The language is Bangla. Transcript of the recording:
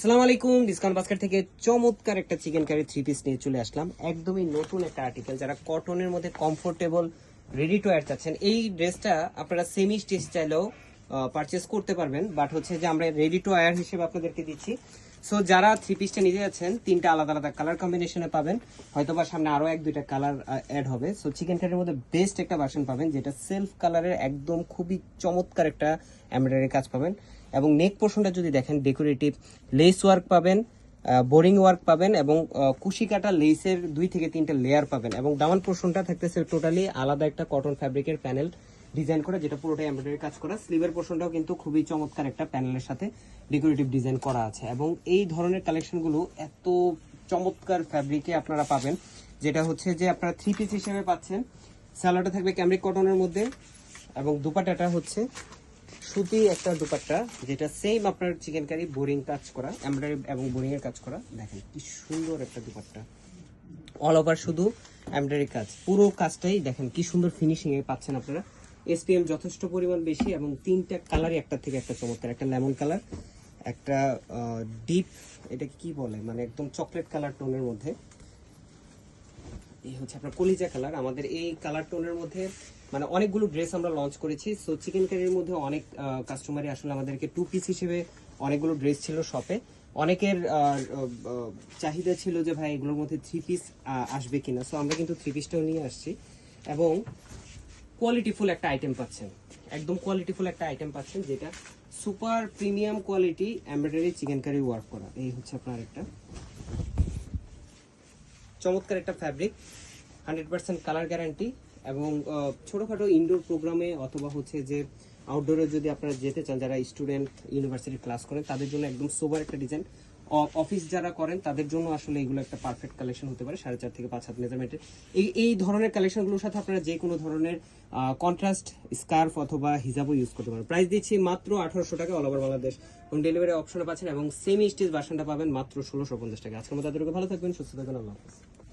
আসসালামু আলাইকুম। ডিসকাউন্ট বাস্কেট থেকে চমৎকার একটা চিকেন কারি থ্রি পিস নিয়ে চলে আসলাম। একদমই নতুন একটা আর্টিকেল, যারা কটনের মধ্যে কমফোর্টেবল রেডি টু ওয়্যার চাচ্ছেন, এই ড্রেসটা আপনারা সেমি স্টিচ চাইলেও পারচেস করতে পারবেন। বাট হচ্ছে যে আমরা রেডি টু ওয়্যার হিসেবে আপনাদেরকে দিচ্ছি। সো যারা থ্রি পিসটা নিতে যাচ্ছেন, তিনটা আলাদা আলাদা কালার কম্বিনেশনে পাবেন, হয়তোবা সামনে আরো এক দুইটা কালার অ্যাড হবে। সো চিকেন কারির মধ্যে বেস্ট একটা ভার্সন পাবেন, যেটা সেলফ কালারের একদম খুবই চমৎকার একটা এমব্রয়ডারি কাজ পাবেন। এবং নেক পোর্শনটা যদি দেখেন, ডেকোরেটিভ লেস ওয়ার্ক পাবেন, বোরিং ওয়ার্ক পাবেন, এবং কুশি কাটা লেসের 2 থেকে 3টা লেয়ার পাবেন। এবং দামান পোর্শনটা থাকতেছে টোটালি আলাদা একটা কটন ফ্যাব্রিকের প্যানেল ডিজাইন করা, যেটা পুরোটাই এমব্রয়ডারি কাজ করা। স্লিভের পোর্শনটাও কিন্তু খুবই চমৎকার একটা প্যানেলের সাথে ডেকোরেটিভ ডিজাইন করা আছে। এবং এই ধরনের কালেকশনগুলো এত চমৎকার ফ্যাব্রিকে আপনারা পাবেন, যেটা হচ্ছে যে আপনারা থ্রি পিস হিসেবে পাচ্ছেন। স্যালোটা থাকবে ক্যামরিক কটনের মধ্যে, এবং দুপাট্টাটা হচ্ছে সুতি একটা দুপাট্টা, যেটা সেম আপনার চিকেন কারি বোরিং কাজ করা, এমব্রয়ডারি এবং বোরিং এর কাজ করা। দেখেন কি সুন্দর একটা দুপাট্টা, অল ওভার শুধু এমব্রয়ডারি কাজ। পুরো কাজটাই দেখেন কি সুন্দর ফিনিশিং এ পাচ্ছেন আপনারা। এসপিএম যথেষ্ট পরিমাণ বেশি, এবং তিনটা কালারই একটা থেকে একটা চমৎকার। একটা লেমন কালার, একটা ডিপ, এটা কি বলে মানে একদম চকলেট কালার টোনের মধ্যে, এই হচ্ছে আপনার কলিজা কালার। আমাদের এই কালার টোনের মধ্যে মানে অনেকগুলো ড্রেস আমরা লঞ্চ করেছি। সো চিকেন কারির মধ্যে অনেক কাস্টমারই আসলে আমাদেরকে টু পিস হিসেবে অনেকগুলো ড্রেস ছিল শপে। অনেকের চাহিদা ছিল যে ভাই এগুলোর মধ্যে থ্রি পিস আসবে কিনা। সো আমরা কিন্তু থ্রি পিসটাও নিয়ে আসছি, এবং কোয়ালিটিফুল একটা আইটেম পাচ্ছেন, একদম কোয়ালিটিফুল একটা আইটেম পাচ্ছেন, যেটা super premium quality embroidery chikankari work করা। এই হচ্ছে আপনার একটা চমৎকার একটা ফ্যাব্রিক, 100% কালার গ্যারান্টি। এবং ছোটোখাটো ইনডোর প্রোগ্রামে অথবা হচ্ছে যে আউটডোরে যদি আপনারা যেতে চান, যারা স্টুডেন্ট ইউনিভার্সিটি ক্লাস করেন তাদের জন্য একদম সোবার একটা ডিজাইন। অফিস যারা করেন তাদের জন্য আসলে এগুলো একটা পারফেক্ট কালেকশন হতে পারে। 4.5 থেকে 5 হাত মেজারমেন্টের এই ধরনের কালেকশনগুলোর সাথে আপনারা যে কোনো ধরনের কন্ট্রাস্ট স্কার্ফ অথবা হিজাবও ইউজ করতে পারেন। প্রাইস দিচ্ছি মাত্র 1800 টাকা, all over Bangladesh home delivery অপশনে পাচ্ছেন, এবং সেমি স্টিচ ভার্সনটা পাবেন মাত্র 1650 টাকা। আজকের মতো ভালো থাকবেন, সুস্থ থাকবেন, আল্লাহ হাফেজ।